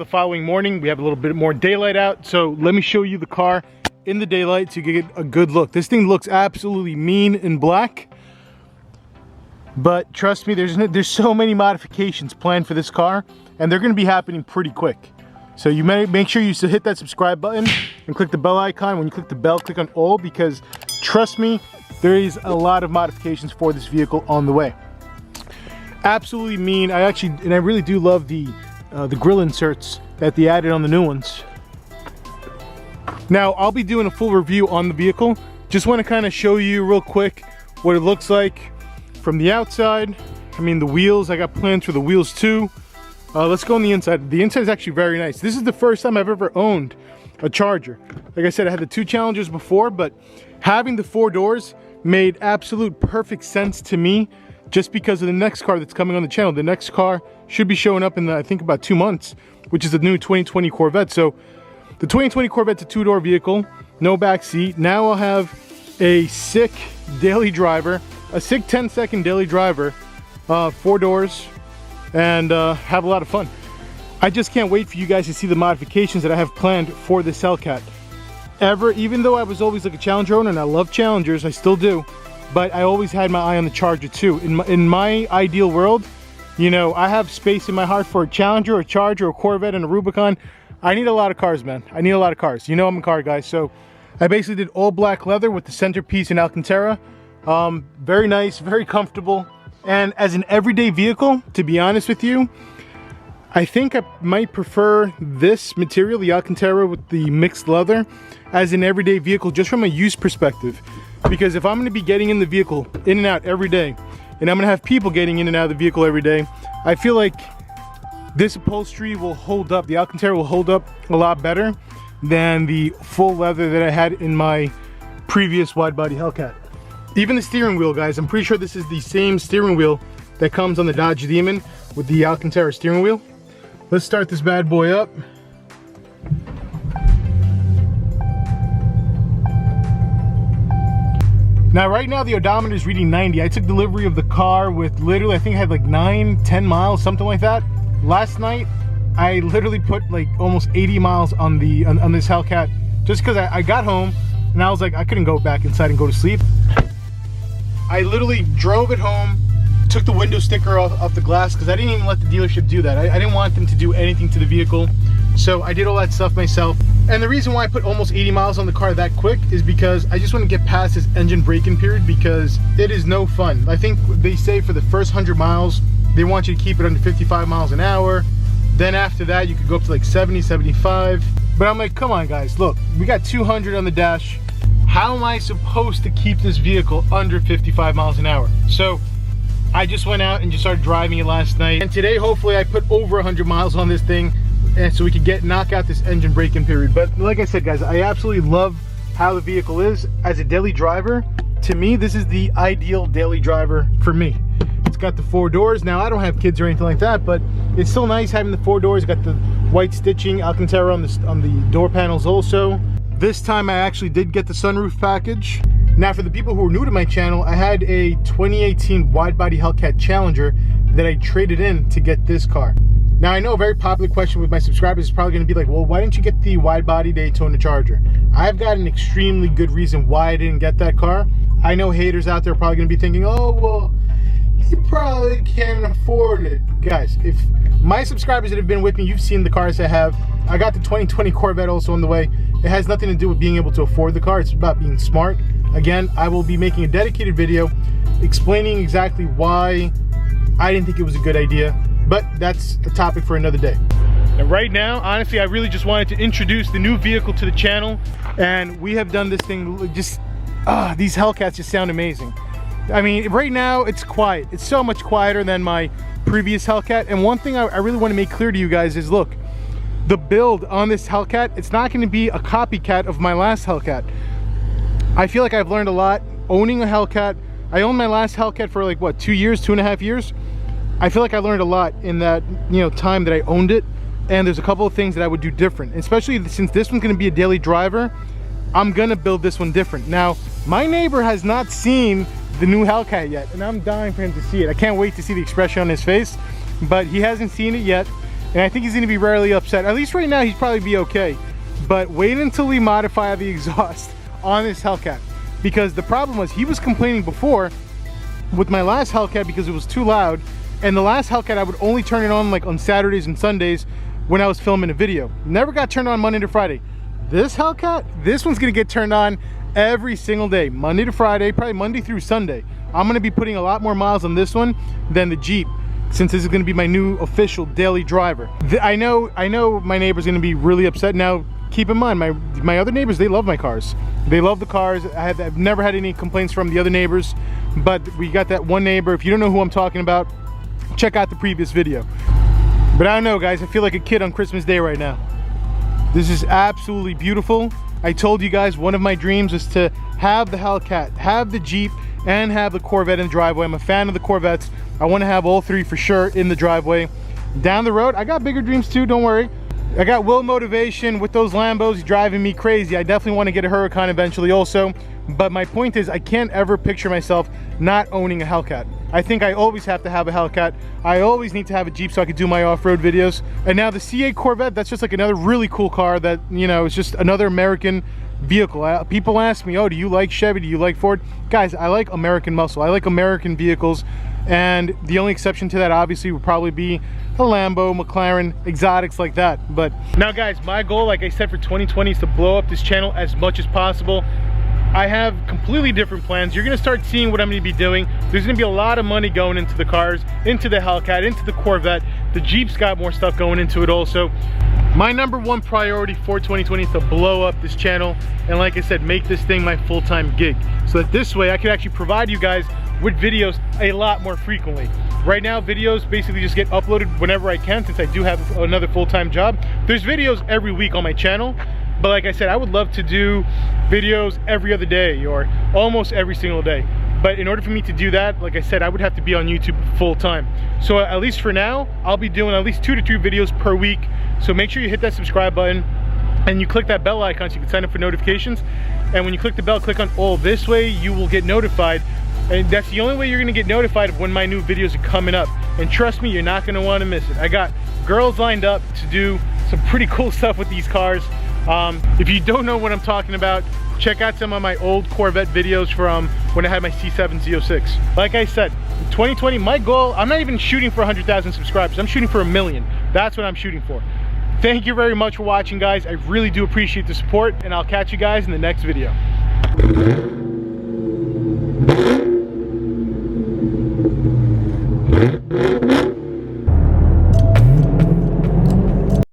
the following morning. We have a little bit more daylight out, so let me show you the car in the daylight so you can get a good look. This thing looks absolutely mean in black, but trust me, there's so many modifications planned for this car, and they're going to be happening pretty quick. So you make sure you hit that subscribe button and click the bell icon. When you click the bell, click on all, because trust me, there is a lot of modifications for this vehicle on the way. Absolutely mean. I really do love the grill inserts that they added on the new ones. Now I'll be doing a full review on the vehicle. Just want to kind of show you real quick what it looks like from the outside. I mean, the wheels, I got plans for the wheels too. Let's go on the inside. The inside is actually very nice. This is the first time I've ever owned a Charger. Like I said, I had the 2 Challengers before, but having the 4 doors made absolute perfect sense to me, just because of the next car that's coming on the channel. The next car should be showing up in, I think, about 2 months, which is the new 2020 Corvette. So the 2020 Corvette's a 2-door vehicle, no back seat. Now I'll have a sick daily driver, a sick 10-second daily driver, 4 doors, and have a lot of fun. I just can't wait for you guys to see the modifications that I have planned for this Hellcat. Even though I was always like a Challenger owner, and I love Challengers, I still do, but I always had my eye on the Charger too. In my ideal world, you know, I have space in my heart for a Challenger, a Charger, a Corvette, and a Rubicon. I need a lot of cars, man. I need a lot of cars. You know I'm a car guy, so I basically did all black leather with the centerpiece in Alcantara. Very nice, very comfortable. And as an everyday vehicle, to be honest with you, I think I might prefer this material, the Alcantara with the mixed leather, as an everyday vehicle, just from a use perspective. Because if I'm going to be getting in the vehicle in and out every day, and I'm going to have people getting in and out of the vehicle every day, I feel like this upholstery will hold up, the Alcantara will hold up a lot better than the full leather that I had in my previous wide body Hellcat. Even the steering wheel, guys, I'm pretty sure this is the same steering wheel that comes on the Dodge Demon with the Alcantara steering wheel. Let's start this bad boy up. Now right now the odometer is reading 90. I took delivery of the car with literally, I think I had like 9-10 miles, something like that. Last night I literally put like almost 80 miles on this Hellcat, just because I got home and I was like, I couldn't go back inside and go to sleep. I literally drove it home, took the window sticker off the glass, because I didn't even let the dealership do that. I didn't want them to do anything to the vehicle, so I did all that stuff myself. And the reason why I put almost 80 miles on the car that quick is because I just want to get past this engine braking period, because it is no fun. I think they say for the first 100 miles, they want you to keep it under 55 miles an hour. Then after that, you could go up to like 70, 75. But I'm like, come on guys, look, we got 200 on the dash. How am I supposed to keep this vehicle under 55 miles an hour? So I just went out and just started driving it last night. And today, hopefully I put over 100 miles on this thing, and so we could knock out this engine braking period. But like I said, guys, I absolutely love how the vehicle is. As a daily driver, to me, this is the ideal daily driver for me. It's got the 4 doors. Now, I don't have kids or anything like that, but it's still nice having the 4 doors. Got the white stitching, Alcantara on the door panels also. This time I actually did get the sunroof package. Now for the people who are new to my channel, I had a 2018 wide body Hellcat Challenger that I traded in to get this car. Now I know a very popular question with my subscribers is probably going to be like, well, why didn't you get the wide body Daytona Charger? I've got an extremely good reason why I didn't get that car. I know haters out there are probably going to be thinking, oh, well, you probably can't afford it. Guys, if my subscribers that have been with me, you've seen the cars I have. I got the 2020 Corvette also on the way. It has nothing to do with being able to afford the car. It's about being smart. Again, I will be making a dedicated video explaining exactly why I didn't think it was a good idea, but that's a topic for another day. And right now, honestly, I really just wanted to introduce the new vehicle to the channel, and we have done this thing just, these Hellcats just sound amazing. I mean, right now it's quiet. It's so much quieter than my previous Hellcat. And one thing I really want to make clear to you guys is, look, the build on this Hellcat, it's not going to be a copycat of my last Hellcat. I feel like I've learned a lot owning a Hellcat. I owned my last Hellcat for like, what, 2 years, 2.5 years? I feel like I learned a lot in that, you know, time that I owned it. And there's a couple of things that I would do different, especially since this one's going to be a daily driver. I'm going to build this one different. Now, my neighbor has not seen the new Hellcat yet, and I'm dying for him to see it. I can't wait to see the expression on his face, but he hasn't seen it yet. and I think he's gonna be rarely upset. At least right now, he's probably be okay. But wait until we modify the exhaust on this Hellcat, because the problem was he was complaining before with my last Hellcat because it was too loud, and the last Hellcat I would only turn it on like on Saturdays and Sundays when I was filming a video. Never got turned on Monday to Friday. This Hellcat, this one's gonna get turned on every single day, Monday to Friday, probably Monday through Sunday. I'm gonna be putting a lot more miles on this one than the Jeep, since this is gonna be my new official daily driver. I know my neighbor's gonna be really upset. Now, keep in mind, my other neighbors, they love my cars. They love the cars. I've never had any complaints from the other neighbors, but we got that one neighbor. If you don't know who I'm talking about, check out the previous video. But I don't know, guys, I feel like a kid on Christmas Day right now. This is absolutely beautiful. I told you guys one of my dreams is to have the Hellcat, have the Jeep, and have the Corvette in the driveway. I'm a fan of the Corvettes. I want to have all three for sure in the driveway. Down the road, I got bigger dreams too, don't worry. I got Will motivation with those Lambos driving me crazy. I definitely want to get a Huracan eventually also. But my point is, I can't ever picture myself not owning a Hellcat. I think I always have to have a Hellcat. I always need to have a Jeep so I can do my off-road videos. And now the C8 Corvette, that's just like another really cool car that, you know, it's just another American vehicle. People ask me, oh, do you like Chevy? Do you like Ford? Guys, I like American muscle. I like American vehicles. And the only exception to that obviously would probably be a Lambo, McLaren, exotics like that. But now guys, my goal, like I said, for 2020 is to blow up this channel as much as possible. I have completely different plans. You're gonna start seeing what I'm gonna be doing. There's gonna be a lot of money going into the cars, into the Hellcat, into the Corvette. The Jeep's got more stuff going into it also. My #1 priority for 2020 is to blow up this channel, and like I said, make this thing my full-time gig, so that this way I can actually provide you guys with videos a lot more frequently. Right now, videos basically just get uploaded whenever I can, since I do have another full-time job. There's videos every week on my channel, but like I said, I would love to do videos every other day or almost every single day. But in order for me to do that, like I said, I would have to be on YouTube full-time. So at least for now, I'll be doing at least 2 to 3 videos per week. So make sure you hit that subscribe button and you click that bell icon so you can sign up for notifications. And when you click the bell, click on all. This way you will get notified. And that's the only way you're gonna get notified of when my new videos are coming up. And trust me, you're not gonna wanna miss it. I got girls lined up to do some pretty cool stuff with these cars. If you don't know what I'm talking about, check out some of my old Corvette videos from when I had my C7 Z06. Like I said, in 2020, my goal, I'm not even shooting for 100,000 subscribers. I'm shooting for 1 million. That's what I'm shooting for. Thank you very much for watching, guys. I really do appreciate the support, and I'll catch you guys in the next video.